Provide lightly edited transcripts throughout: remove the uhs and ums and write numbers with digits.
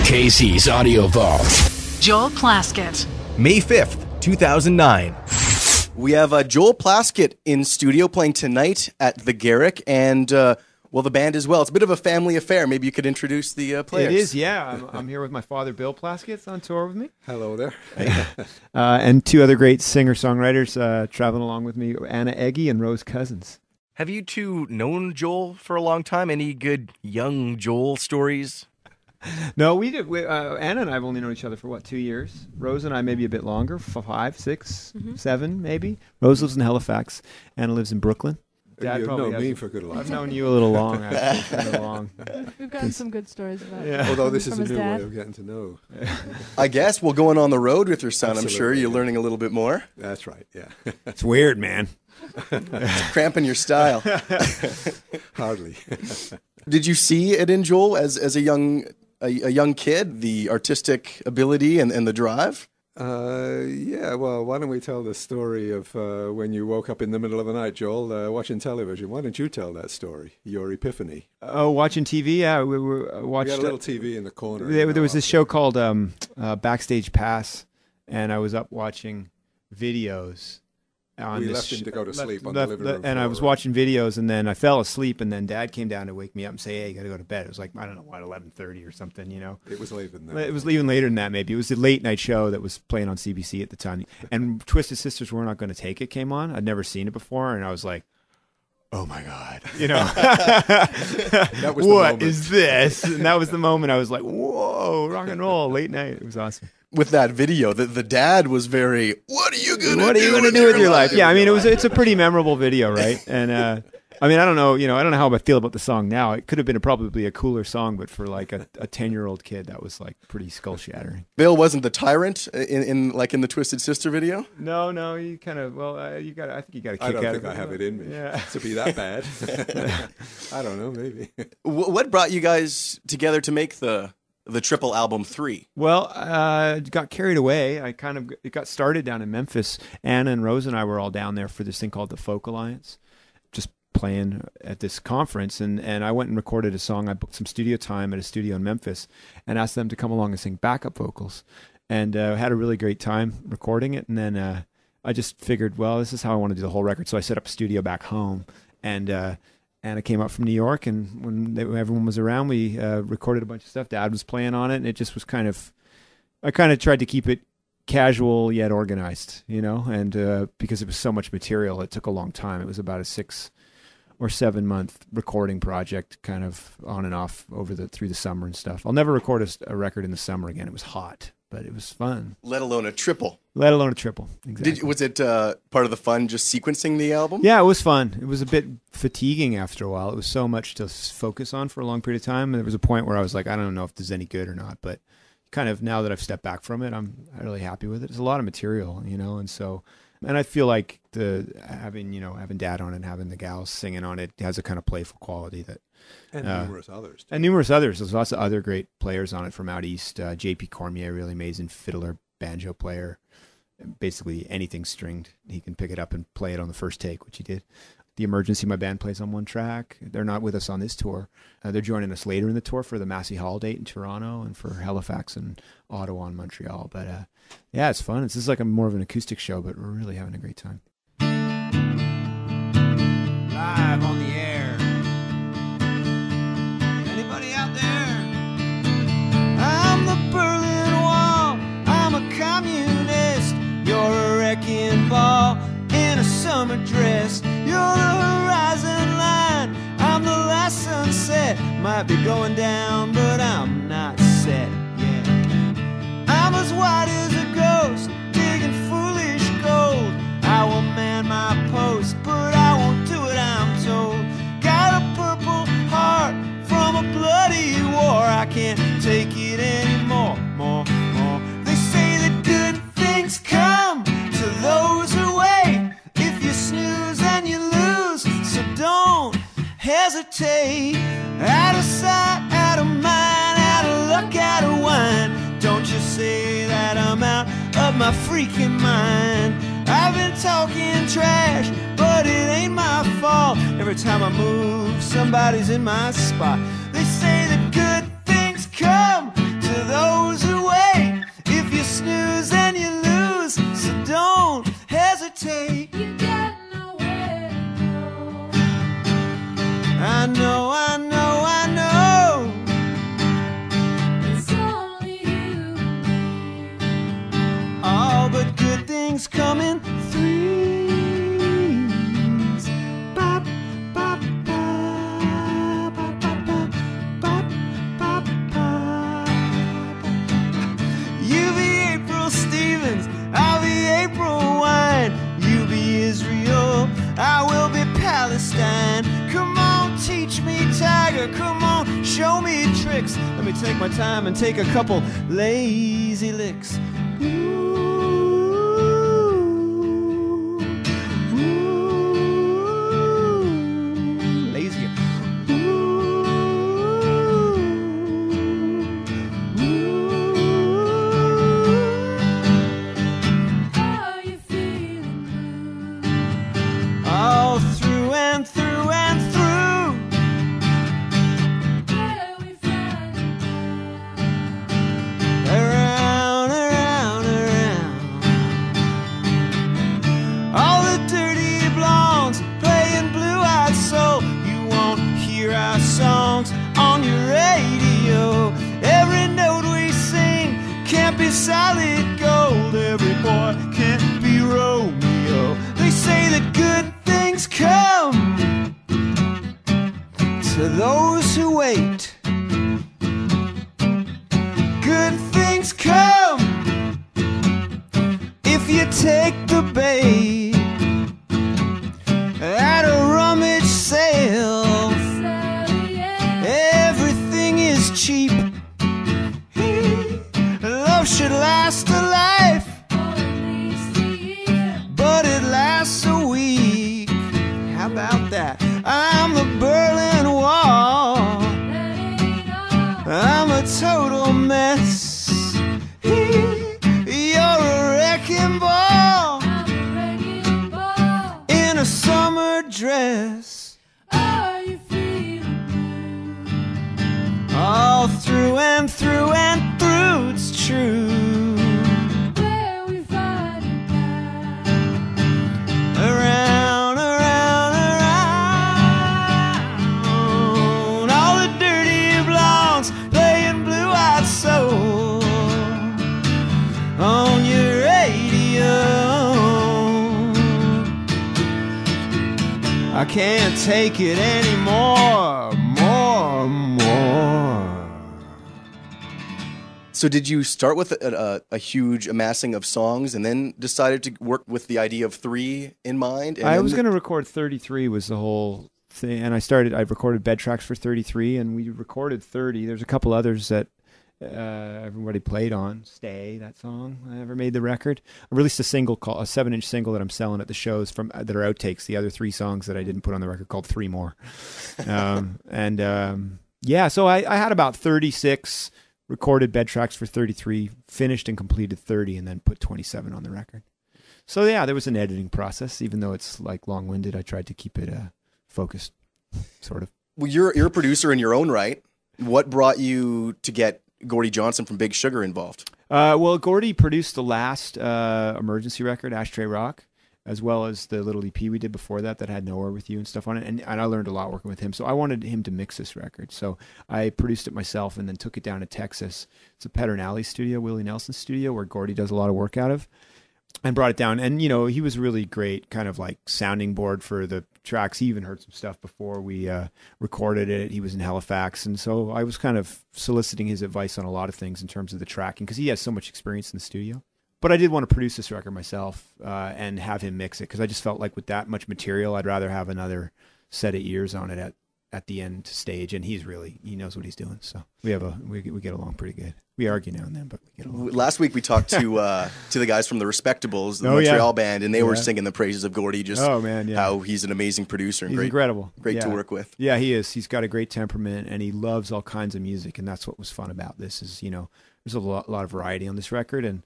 KC's Audio Vault. Joel Plaskett. May 5th, 2009. We have Joel Plaskett in studio playing tonight at the Garrick, and well, the band as well. It's a bit of a family affair. Maybe you could introduce the players. It is, yeah. I'm here with my father, Bill Plaskett, on tour with me. Hello there. And two other great singer-songwriters traveling along with me, Anna Eggy and Rose Cousins. Have you two known Joel for a long time? Any good young Joel stories? No, we did. Anna and I have only known each other for, 2 years? Rose and I maybe a bit longer, 5, 6, 7 maybe. Rose lives in Halifax. Anna lives in Brooklyn. Dad, you've known me for a good long time. I've known you a little long, actually. We've gotten some good stories about it. Yeah. Although this is a his new dad. way of getting to know. I guess. Well, going on the road with your son, Absolutely. I'm sure you're learning a little bit more. That's right, yeah. It's weird, man. It's cramping your style. Hardly. Did you see it in Joel as a young kid, the artistic ability and the drive? Yeah, well, why don't we tell the story of when you woke up in the middle of the night, Joel, watching television? Why don't you tell that story, your epiphany? Oh, watching TV? Yeah, we watched. We had a little TV in the corner. There was this show called Backstage Pass, and I was up watching videos. We left him to go to sleep on the living room and I was watching videos, and then I fell asleep, and then Dad came down to wake me up and say, "Hey, you got to go to bed." It was like, I don't know, 11:30 or something, you know. It was later than that. It was even later than that, maybe. It was a late night show that was playing on CBC at the time, and Twisted Sisters We're Not Going to Take It came on. I'd never seen it before, and I was like, oh my God, you know, That was what is this? And that was the moment I was like, whoa, rock and roll, late night. It was awesome. With that video, the dad was very, what are you going to do with your life? Yeah, I mean, it's a pretty memorable video, right? And I mean, I don't know how I feel about the song now. It could have been probably a cooler song, but for like a 10-year-old kid, that was like pretty skull shattering. Bill wasn't the tyrant in the Twisted Sister video? No, you kind of, I think you got a kick out of it. I don't think I have it in me to be that bad. I don't know, maybe. What brought you guys together to make the triple album 3? Well, got carried away. It got started down in Memphis. Anna and Rose and I were all down there for this thing called the Folk Alliance, just playing at this conference. And I went and recorded a song. I booked some studio time at a studio in Memphis and asked them to come along and sing backup vocals. And had a really great time recording it. And then I just figured, well, this is how I want to do the whole record. So I set up a studio back home, and Anna came up from New York, and when everyone was around, we recorded a bunch of stuff. Dad was playing on it, and it just was I kind of tried to keep it casual yet organized, you know, and because it was so much material, it took a long time. It was about a 6 or 7 month recording project, kind of on and off through the summer and stuff. I'll never record a record in the summer again. It was hot, but it was fun. Let alone a triple. Exactly. Was it part of the fun just sequencing the album? Yeah, it was fun. It was a bit fatiguing after a while. It was so much to focus on for a long period of time. And there was a point where I was like, I don't know if this is any good or not. But kind of now that I've stepped back from it, I'm really happy with it. It's a lot of material, you know. And I feel like having Dad on it and having the gals singing on it has a kind of playful quality that. And numerous others. And numerous others. There's lots of other great players on it from out east. J.P. Cormier, really amazing fiddler, banjo player. Basically anything stringed, he can pick it up and play it on the first take, which he did. The Emergency, my band, plays on one track. They're not with us on this tour. They're joining us later in the tour for the Massey Hall date in Toronto and for Halifax and Ottawa and Montreal. But yeah, it's fun. This is like more of an acoustic show, but we're really having a great time. Live on the air. Anybody out there? I'm the Berlin Wall. I'm a communist. You're a wrecking ball in a summer dress. You're the horizon line. I'm the last sunset. Might be going down, but I'm not set yet. I'm as white as a ghost, digging foolish gold. I will man my post, but I won't do what I'm told. Got a purple heart from a bloody war. I can't take it anymore. More. They say that good things come to those who wait. If you snooze and you lose, so don't hesitate. Out of sight, out of mind, out of luck, out of wine. Don't you say that I'm out of my freaking mind. I've been talking trash, but it ain't my fault. Every time I move, somebody's in my spot. They say that good things come to those there. Come on, show me tricks. Let me take my time and take a couple lazy licks. Lazy. All through and through and through. Around, around, around. All the dirty blondes playing blue-eyed soul. You won't hear our songs on your radio. Every note we sing can't be solid gold. Every boy can't be Romeo. They say that good things come to those who wait. Good things come if you take the bait at a rummage sale. Everything is cheap. Love should last a life, but it lasts a week. How about that? I'm the Berlin Wall. I'm a total mess. You're a wrecking ball in a summer dress. All through and through and through, it's true. Around, around, around. All the dirty blondes playing blue-eyed soul on your radio. I can't take it anymore. More. So did you start with a huge amassing of songs and then decided to work with the idea of 3 in mind? And I then was going to record 33 was the whole thing, and I recorded bed tracks for 33, and we recorded 30. There's a couple others that everybody played on. Stay, that song, I never made the record. I released a 7-inch single that I'm selling at the shows from that are outtakes. The other 3 songs that I didn't put on the record called 3 More. Yeah, so I had about 36 recorded bed tracks for 33, finished and completed 30, and then put 27 on the record. So yeah, there was an editing process. Even though it's like long-winded, I tried to keep it focused, sort of. Well, you're a producer in your own right. What brought you to get Gordie Johnson from Big Sugar involved? Well, Gordie produced the last emergency record, Ashtray Rock, as well as the little EP we did before that had Nowhere With You and stuff on it. And I learned a lot working with him. So I wanted him to mix this record. So I produced it myself and then took it down to Texas. It's a Pedernales studio, Willie Nelson's studio, where Gordie does a lot of work out of. And brought it down. And, you know, he was really great, kind of like sounding board for the tracks. He even heard some stuff before we recorded it. He was in Halifax. And so I was kind of soliciting his advice on a lot of things in terms of the tracking, because he has so much experience in the studio. But I did want to produce this record myself and have him mix it, because I just felt like with that much material, I'd rather have another set of ears on it at the end stage. And he knows what he's doing. So we get along pretty good. We argue now and then, but we get along. Last week we talked to the guys from the Respectables, the Montreal band, and they were singing the praises of Gordie, just how he's an amazing producer and he's incredible. Great to work with. Yeah, he is. He's got a great temperament, and he loves all kinds of music, and that's what was fun about this is, you know, there's a lot of variety on this record. And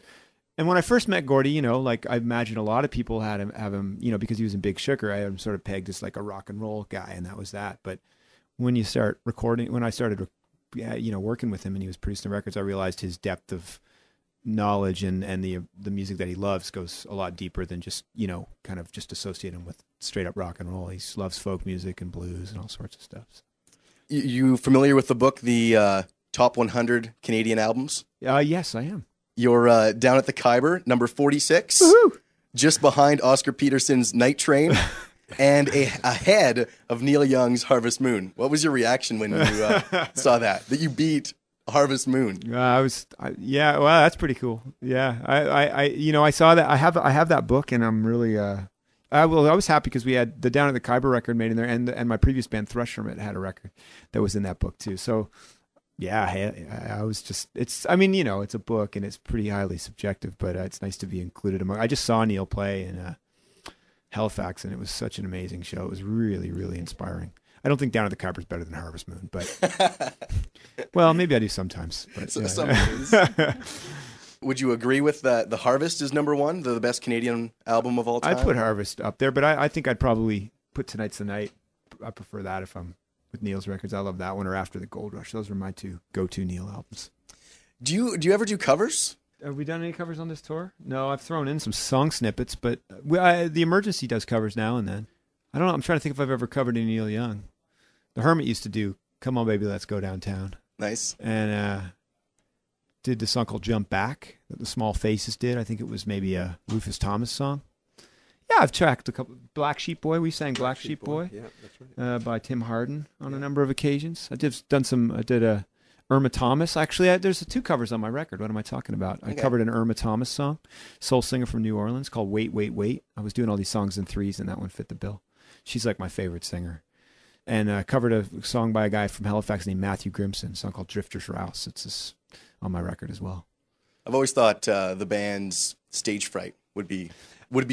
when I first met Gordie, you know, like I imagine a lot of people have him, you know, because he was in Big Sugar, I had him sort of pegged as like a rock and roll guy, and that was that. But when you start recording, when I started working with him and he was producing the records, I realized his depth of knowledge and the music that he loves goes a lot deeper than just, you know, kind of just associate him with straight up rock and roll. He loves folk music and blues and all sorts of stuff. So. You familiar with the book, the Top 100 Canadian Albums? Yes, I am. You're down at the Khyber, number 46, Woo-hoo! Just behind Oscar Peterson's Night Train. And ahead of Neil Young's Harvest Moon. What was your reaction when you saw that you beat Harvest Moon? Well, that's pretty cool. Yeah, I saw that. I have that book, and I'm really I was happy because we had the Down at the Khyber record made in there, and my previous band Thrush Hermit had a record that was in that book too. So yeah, I was just, it's a book and it's pretty highly subjective, but it's nice to be included among. I just saw Neil play in Halifax, and it was such an amazing show. It was really, really inspiring. I don't think Down at the Khyber is better than Harvest Moon, but well, maybe I do sometimes. But, Sometimes. Would you agree with that? The Harvest is number one, the best Canadian album of all time? I'd put Harvest up there, but I think I'd probably put Tonight's the Night. I prefer that if I'm with Neil's records. I love that one, or After the Gold Rush. Those are my two go-to Neil albums. Do you ever do covers? Have we done any covers on this tour? No, I've thrown in some song snippets, but the Emergency does covers now and then. I don't know. I'm trying to think if I've ever covered any Neil Young. The Hermit used to do Come On Baby, Let's Go Downtown. Nice. And did the song called Jump Back that the Small Faces did. I think it was maybe a Rufus Thomas song. Yeah, I've tracked a couple. Black Sheep Boy, we sang Black Sheep Boy. Yeah, that's right. By Tim Harden on a number of occasions. I did a Irma Thomas. Actually, there's two covers on my record. What am I talking about? I covered an Irma Thomas song, soul singer from New Orleans, called Wait, Wait, Wait. I was doing all these songs in threes, and that one fit the bill. She's like my favorite singer. And covered a song by a guy from Halifax named Matthew Grimson, a song called Drifter's Rouse. It's on my record as well. I've always thought the band's Stage Fright would be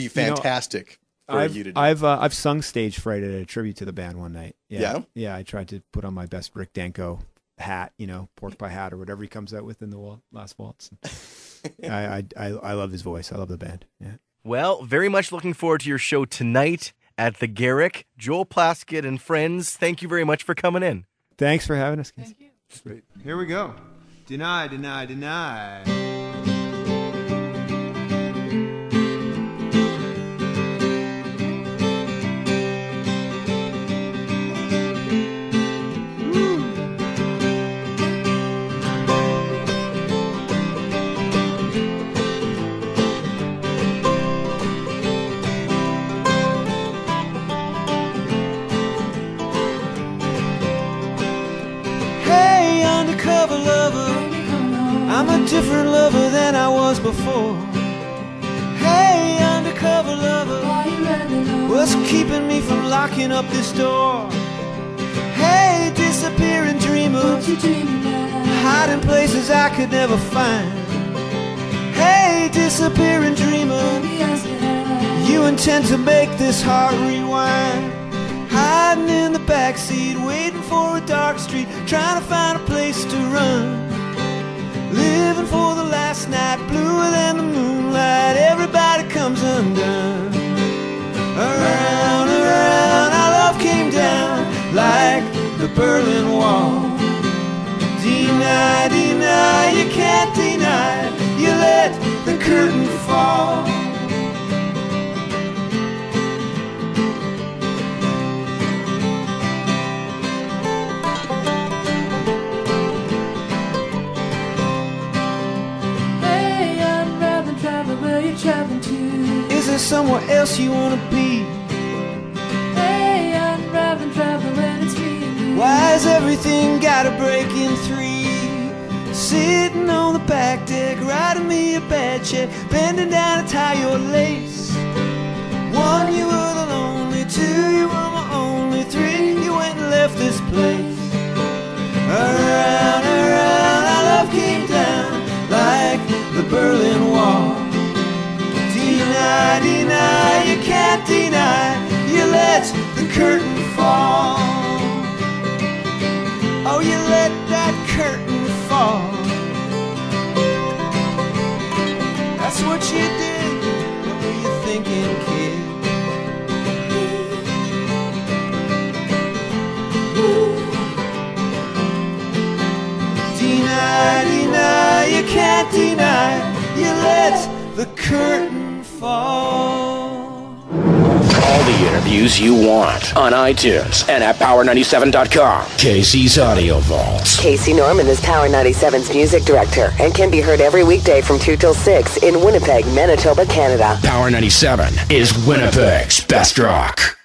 fantastic for you to do. I've sung Stage Fright at a tribute to the band one night. Yeah? Yeah, I tried to put on my best Rick Danko hat, pork pie hat or whatever he comes out with in the last waltz. I love his voice. I love the band. Yeah. Well, very much looking forward to your show tonight at the Garrick. Joel Plaskett and friends, thank you very much for coming in. Thanks for having us, guys. Thank you. Great. Here we go. Deny, deny, deny. I'm a different lover than I was before. Hey, undercover lover, what's keeping me from locking up this door? Hey, disappearing dreamer, hiding places I could never find. Hey, disappearing dreamer, you intend to make this heart rewind. Hiding in the backseat, waiting for a dark street, trying to find a place to run. Living for the last night, bluer than the moonlight, everybody comes undone. Around, around, our love came down like the Berlin Wall. Deny, deny, you can't deny, you let the curtain fall. Is there somewhere else you wanna be? Hey, I'm driving when it's me and you. Why has everything gotta break in three? Sitting on the back deck, writing me a bad check, bending down to tie your lace. One, you were the lonely, two, you were my only, three, you went and left this place. Around, around, our love came down like the Berlin Wall. Deny, deny, you can't deny, you let the curtain fall. Oh, you let that curtain fall. That's what you did, what were you thinking, kid? Deny, deny, you can't deny, you let the curtain fall. All the interviews you want on iTunes and at Power97.com. Casey's Audio Vault. Casey Norman is Power 97's music director and can be heard every weekday from 2 till 6 in Winnipeg, Manitoba, Canada. Power 97 is Winnipeg's best rock.